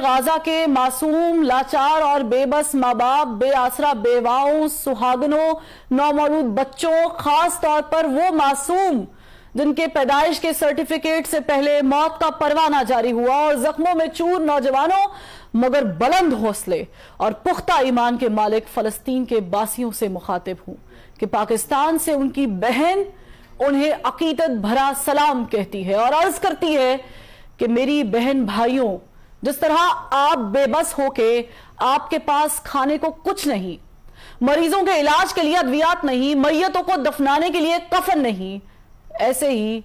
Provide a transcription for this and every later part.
غازہ کے معصوم، لاچار اور بے بس ماں باپ، بے آسرا بیواؤں، سہاگنوں، نومولود بچوں، خاص طور پر وہ معصوم جن کے پیدائش کے سرٹیفکیٹ سے پہلے موت کا پروانہ جاری ہوا، اور زخموں میں چور نوجوانوں مگر بلند حوصلے اور پختہ ایمان کے مالک فلسطین کے باسیوں سے مخاطب ہوں کہ پاکستان سے ان کی بہن انہیں عقیدت بھرا سلام کہتی ہے اور عرض کرتی ہے کہ میری بہن بھائیوں، جس طرح آپ بے بس ہو کے آپ کے پاس کھانے کو کچھ نہیں، مریضوں کے علاج کے لیے ادویات نہیں، میتوں کو دفنانے کے لیے کفن نہیں، ایسے ہی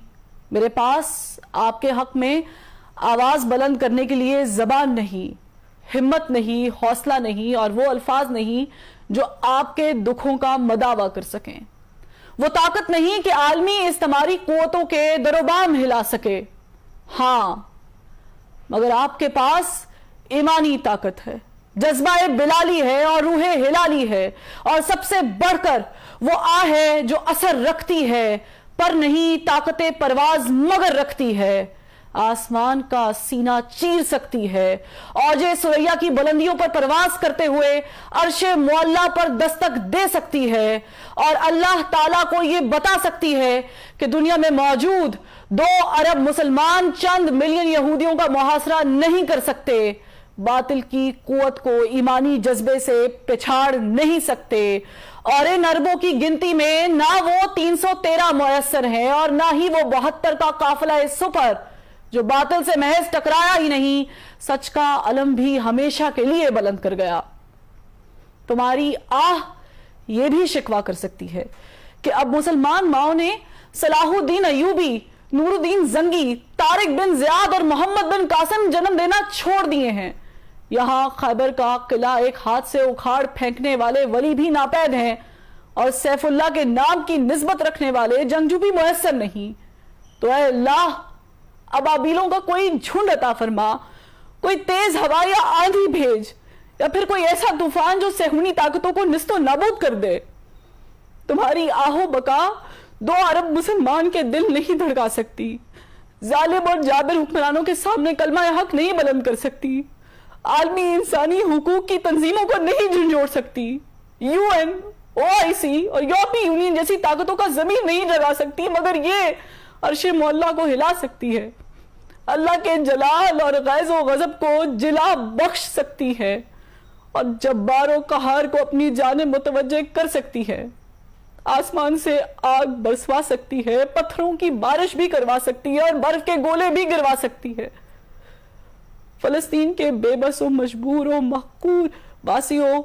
میرے پاس آپ کے حق میں آواز بلند کرنے کے لیے زبان نہیں، ہمت نہیں، حوصلہ نہیں، اور وہ الفاظ نہیں جو آپ کے دکھوں کا مداوع کر سکیں، وہ طاقت نہیں کہ عالمی استعماری قوتوں کے دروبام ہلا سکے۔ ہاں، مگر آپ کے پاس ایمانی طاقت ہے، جذبہ بلالی ہے اور روح ہلالی ہے، اور سب سے بڑھ کر وہ آہ ہے جو اثر رکھتی ہے، پر نہیں طاقت پرواز مگر رکھتی ہے، آسمان کا سینہ چیر سکتی ہے، اوج ثریا کی بلندیوں پر پرواز کرتے ہوئے عرش معلا پر دستک دے سکتی ہے، اور اللہ تعالیٰ کو یہ بتا سکتی ہے کہ دنیا میں موجود 2 ارب مسلمان چند ملین یہودیوں کا محاصرہ نہیں کر سکتے، باطل کی قوت کو ایمانی جذبے سے پچھاڑ نہیں سکتے، اور ان اربوں کی گنتی میں نہ وہ 313 میسر ہیں اور نہ ہی وہ 72 کا قافلہ سپر جو باطل سے محض ٹکرایا ہی نہیں، سچ کا علم بھی ہمیشہ کے لیے بلند کر گیا۔ تمہاری آہ یہ بھی شکوہ کر سکتی ہے کہ اب مسلمان ماؤں نے صلاح الدین ایوبی، نور الدین زنگی، طارق بن زیاد اور محمد بن قاسم جنم دینا چھوڑ دیے ہیں۔ یہاں خیبر کا قلعہ ایک ہاتھ سے اکھاڑ پھینکنے والے ولی بھی ناپید ہیں، اور سیف اللہ کے نام کی نسبت رکھنے والے جنگجو بھی میسر نہیں۔ تو اے اللہ، ابابیلوں کا کوئی جھنڈ عطا فرما، کوئی تیز ہوا یا آندھی بھیج، یا پھر کوئی ایسا طوفان جو صہیونی طاقتوں کو نیست و نابود کر دے۔ تمہاری آہو بقا 2 ارب مسلمان کے دل نہیں دھڑکا سکتی، ظالم اور جابر حکمرانوں کے سامنے کلمہ حق نہیں بلند کر سکتی، عالمی انسانی حقوق کی تنظیموں کو نہیں جھنجھوڑ سکتی، UN، OIC اور یورپی یونین جیسی طاقتوں کا زمین نہیں جگا سکتی، مگر یہ عرش معلا کو ہلا سکتی ہے، اللہ کے جلال اور غیظ و غضب کو جلا بخش سکتی ہے، اور جبار و قہار کو اپنی جانب متوجہ کر سکتی ہے، آسمان سے آگ برسوا سکتی ہے، پتھروں کی بارش بھی کروا سکتی ہے، اور برف کے گولے بھی گروا سکتی ہے۔ فلسطین کے بے بس و مجبور و محقور باسیوں،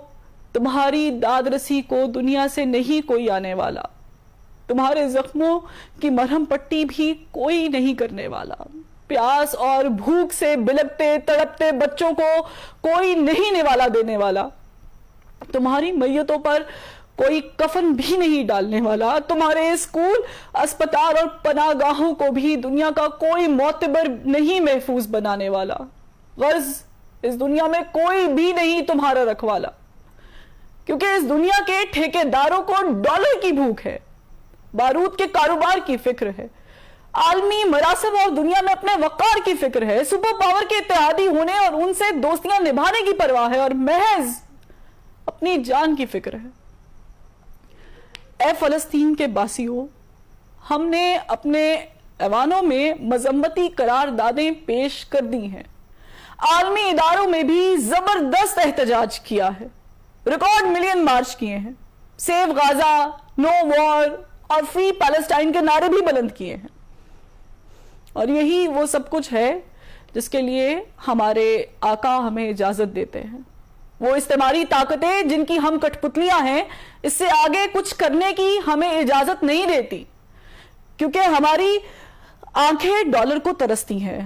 تمہاری داد رسی کو دنیا سے نہیں کوئی آنے والا، تمہارے زخموں کی مرہم پٹی بھی کوئی نہیں کرنے والا، پیاس اور بھوک سے بلکتے تڑپتے بچوں کو کوئی نہیں نوالا دینے والا، تمہاری میتوں پر کوئی کفن بھی نہیں ڈالنے والا، تمہارے اسکول، اسپتال اور پناہ گاہوں کو بھی دنیا کا کوئی معتبر نہیں محفوظ بنانے والا، غرض اس دنیا میں کوئی بھی نہیں تمہارا رکھوالا، کیونکہ اس دنیا کے ٹھیکے داروں کو ڈالر کی بھوک ہے، بارود کے کاروبار کی فکر ہے، عالمی مراسم اور دنیا میں اپنے وقار کی فکر ہے، سپر پاور کے اتحادی ہونے اور ان سے دوستیاں نبھانے کی پرواہ ہے، اور محض اپنی جان کی فکر ہے۔ اے فلسطین کے باسیوں، ہم نے اپنے ایوانوں میں مذمتی قراردادیں پیش کر دی ہیں، عالمی اداروں میں بھی زبردست احتجاج کیا ہے، ریکارڈ ملین مارچ کیے ہیں، سیو غازہ، نو وار اور فری پیلسٹائن کے نعرے بھی بلند کیے ہیں، اور یہی وہ سب کچھ ہے جس کے لیے ہمارے آقا ہمیں اجازت دیتے ہیں۔ وہ استعماری طاقتیں جن کی ہم کٹ پتلیاں ہیں، اس سے آگے کچھ کرنے کی ہمیں اجازت نہیں دیتی، کیونکہ ہماری آنکھیں ڈالر کو ترستی ہیں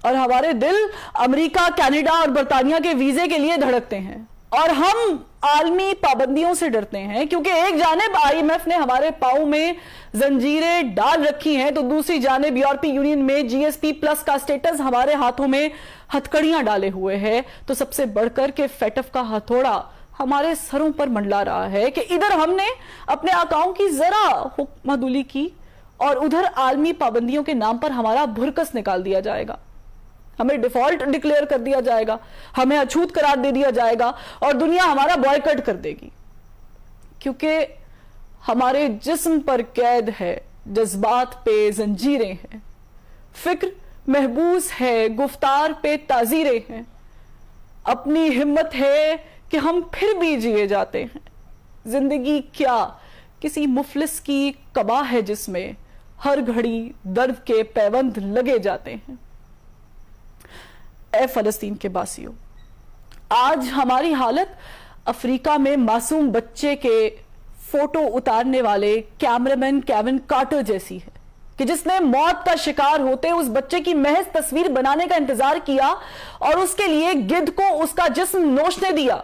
اور ہمارے دل امریکہ، کینیڈا اور برطانیہ کے ویزے کے لیے دھڑکتے ہیں، اور ہم عالمی پابندیوں سے ڈرتے ہیں، کیونکہ ایک جانب IMF نے ہمارے پاؤں میں زنجیریں ڈال رکھی ہیں تو دوسری جانب یورپی یونین میں GSP+ کا سٹیٹس ہمارے ہاتھوں میں ہتھکڑیاں ڈالے ہوئے ہے، تو سب سے بڑھ کر کے فیٹف کا ہتھوڑا ہمارے سروں پر منڈلا رہا ہے کہ ادھر ہم نے اپنے آقاؤں کی ذرا حکم عدولی کی اور ادھر عالمی پابندیوں کے نام پر ہمارا بھرکس نکال دیا جائے گا۔ ہمیں ڈیفالٹ ڈکلیئر کر دیا جائے گا, ہمیں اچھوت قرار دے دیا جائے گا اور دنیا ہمارا بوائکٹ کر دے گی, کیونکہ ہمارے جسم پر قید ہے, جذبات پہ زنجیریں ہیں, فکر محبوس ہے, گفتار پہ تعزیریں ہیں, اپنی ہمت ہے کہ ہم پھر بھی جیے جاتے ہیں. زندگی کیا کسی مفلس کی قبا ہے جس میں ہر گھڑی درد کے پیوند لگے جاتے ہیں. اے فلسطین کے باسیوں, آج ہماری حالت افریقہ میں معصوم بچے کے فوٹو اتارنے والے کیمرامین کیون کارٹر جیسی ہے, کہ جس نے موت کا شکار ہوتے اس بچے کی محض تصویر بنانے کا انتظار کیا اور اس کے لیے گدھ کو اس کا جسم نوچنے دیا.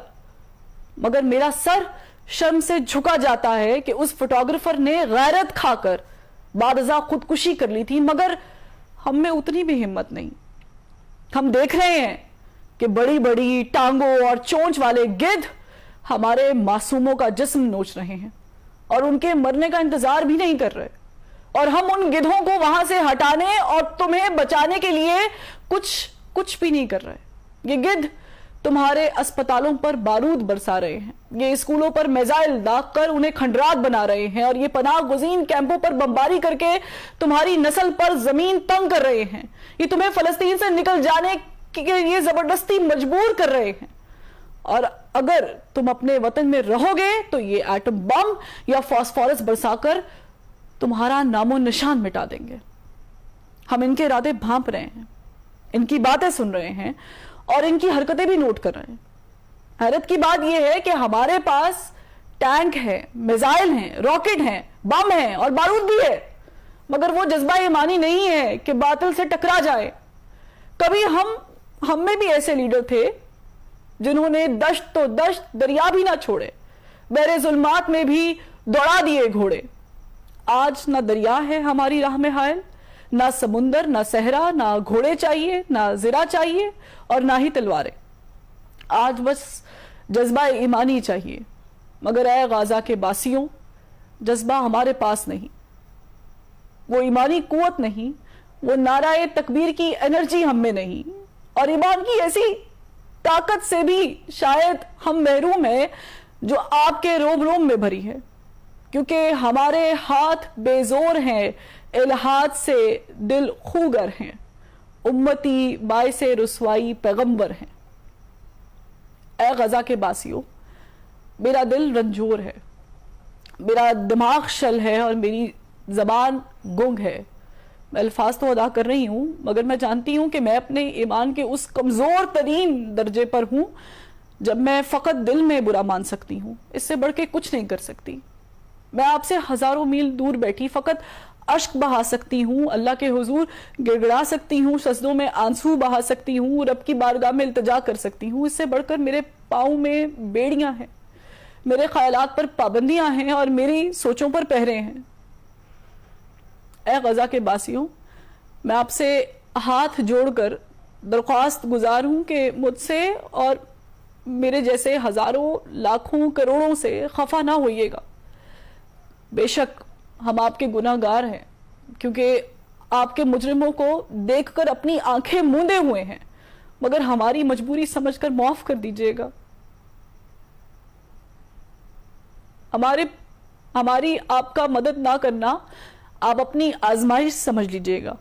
مگر میرا سر شرم سے جھکا جاتا ہے کہ اس فوٹوگرافر نے غیرت کھا کر بعد ازاں خودکشی کر لی تھی, مگر ہم میں اتنی بھی ہمت نہیں. ہم دیکھ رہے ہیں کہ بڑی بڑی ٹانگوں اور چونچ والے گدھ ہمارے معصوموں کا جسم نوچ رہے ہیں اور ان کے مرنے کا انتظار بھی نہیں کر رہے, اور ہم ان گدھوں کو وہاں سے ہٹانے اور تمہیں بچانے کے لیے کچھ بھی نہیں کر رہے. یہ گدھ تمہارے اسپتالوں پر بارود برسا رہے ہیں, یہ اسکولوں پر میزائل داغ کر انہیں کھنڈرات بنا رہے ہیں, اور یہ پناہ گزین کیمپوں پر بمباری کر کے تمہاری نسل پر زمین تنگ کر رہے ہیں. یہ تمہیں فلسطین سے نکل جانے کے لیے زبردستی مجبور کر رہے ہیں, اور اگر تم اپنے وطن میں رہو گے تو یہ ایٹم بم یا فاسفورس برسا کر تمہارا نام و نشان مٹا دیں گے. ہم ان کے ارادے بھانپ رہے ہیں, ان کی باتیں سن رہے ہیں اور ان کی حرکتیں بھی نوٹ کر رہے ہیں. حیرت کی بات یہ ہے کہ ہمارے پاس ٹینک ہے, میزائل ہیں, راکٹ ہیں, بم ہیں اور بارود بھی ہے, مگر وہ جذبہ ایمانی نہیں ہے کہ باطل سے ٹکرا جائے. کبھی ہم میں بھی ایسے لیڈر تھے جنہوں نے دشت تو دشت دریا بھی نہ چھوڑے, بحر ظلمات میں بھی دوڑا دیے گھوڑے. آج نہ دریا ہے ہماری راہ میں حائل, نہ سمندر, نہ صحرا, نہ گھوڑے چاہیے, نہ زرہ چاہیے اور نہ ہی تلواریں. آج بس جذبہ ایمانی چاہیے, مگر اے غازہ کے باسیوں, جذبہ ہمارے پاس نہیں, وہ ایمانی قوت نہیں, وہ نعرہ تکبیر کی انرجی ہم میں نہیں, اور ایمان کی ایسی طاقت سے بھی شاید ہم محروم ہیں جو آپ کے روم روم میں بھری ہے, کیونکہ ہمارے ہاتھ بے زور ہیں, الہات سے دل خوگر ہیں, امتی باعث رسوائی پیغمبر ہیں. اے غزہ کے باسیوں, میرا دل رنجور ہے, میرا دماغ شل ہے اور میری زبان گنگ ہے. میں الفاظ تو ادا کر رہی ہوں, مگر میں جانتی ہوں کہ میں اپنے ایمان کے اس کمزور ترین درجے پر ہوں جب میں فقط دل میں برا مان سکتی ہوں, اس سے بڑھ کے کچھ نہیں کر سکتی. میں آپ سے ہزاروں میل دور بیٹھی فقط اشک بہا سکتی ہوں, اللہ کے حضور گڑگڑا سکتی ہوں, سجدوں میں آنسو بہا سکتی ہوں, رب کی بارگاہ میں التجا کر سکتی ہوں. اس سے بڑھ کر میرے پاؤں میں بیڑیاں ہیں, میرے خیالات پر پابندیاں ہیں اور میری سوچوں پر پہرے ہیں. اے غزہ کے باسیوں, میں آپ سے ہاتھ جوڑ کر درخواست گزار ہوں کہ مجھ سے اور میرے جیسے ہزاروں لاکھوں کروڑوں سے خفا نہ ہوئیے گا. بے شک ہم آپ کے گناہ گار ہیں, کیونکہ آپ کے مجرموں کو دیکھ کر اپنی آنکھیں موندے ہوئے ہیں, مگر ہماری مجبوری سمجھ کر معاف کر دیجئے گا. ہماری آپ کا مدد نہ کرنا آپ اپنی آزمائش سمجھ لیجئے گا,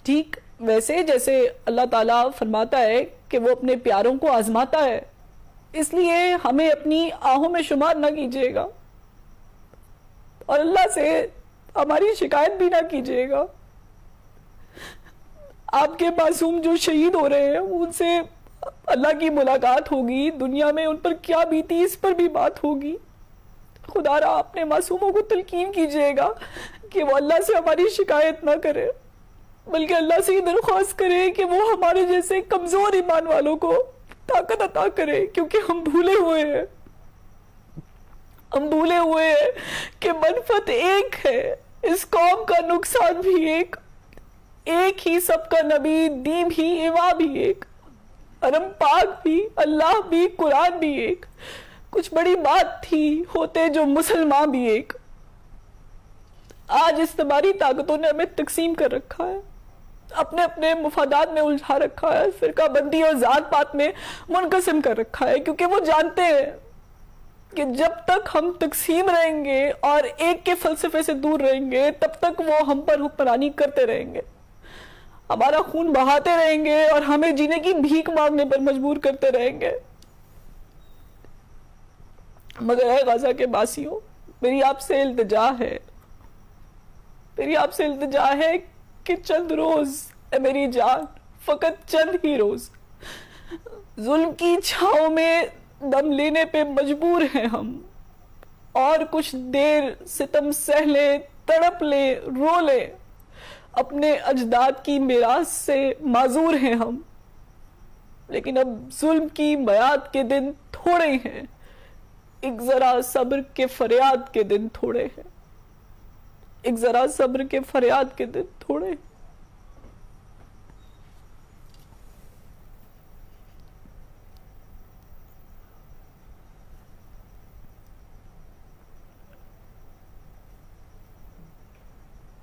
ٹھیک ویسے جیسے اللہ تعالیٰ فرماتا ہے کہ وہ اپنے پیاروں کو آزماتا ہے. اس لیے ہمیں اپنی آہوں میں شمار نہ کیجئے گا اور اللہ سے ہماری شکایت بھی نہ کیجئے گا. آپ کے معصوم جو شہید ہو رہے ہیں ان سے اللہ کی ملاقات ہوگی, دنیا میں ان پر کیا بیتی اس پر بھی بات ہوگی. خدا را اپنے معصوموں کو تلقین کیجئے گا کہ وہ اللہ سے ہماری شکایت نہ کرے, بلکہ اللہ سے یہ درخواست کرے کہ وہ ہمارے جیسے کمزور ایمان والوں کو طاقت عطا کرے, کیونکہ ہم بھولے ہوئے ہیں. ہم بھولے ہوئے ہیں کہ منفعت ایک ہے, اس قوم کا نقصان بھی ایک ہی, سب کا نبی, دین بھی, امام بھی ایک, حرم پاک بھی, اللہ بھی, قرآن بھی ایک. کچھ بڑی بات تھی ہوتے جو مسلمان بھی ایک. آج اس تمہاری طاقتوں نے ہمیں تقسیم کر رکھا ہے. اپنے اپنے مفادات میں الجھا رکھا ہے، فرقہ بندی اور ذات پات میں منقسم کر رکھا ہے، کیونکہ وہ جانتے ہیں کہ جب تک ہم تقسیم رہیں گے اور ایک کے فلسفے سے دور رہیں گے تب تک وہ ہم پر حکمرانی کرتے رہیں گے، ہمارا خون بہاتے رہیں گے اور ہمیں جینے کی بھیک مانگنے پر مجبور کرتے رہیں گے۔ مگر اے غزہ کے باسیوں، میری آپ سے التجا ہے، میری آپ سے التجا ہے کہ چند روز، اے میری جان، فقط چند ہی روز ظلم کی چھاؤں میں دم لینے پہ مجبور ہیں ہم، اور کچھ دیر ستم سہ لیں، تڑپ لیں، رو لیں، اپنے اجداد کی میراث سے معذور ہیں ہم، لیکن اب ظلم کی میعاد کے دن تھوڑے ہیں، ایک ذرا صبر کے فریاد کے دن تھوڑے ہیں، ایک ذرا صبر کے فریاد کے دن تھوڑے ہیں۔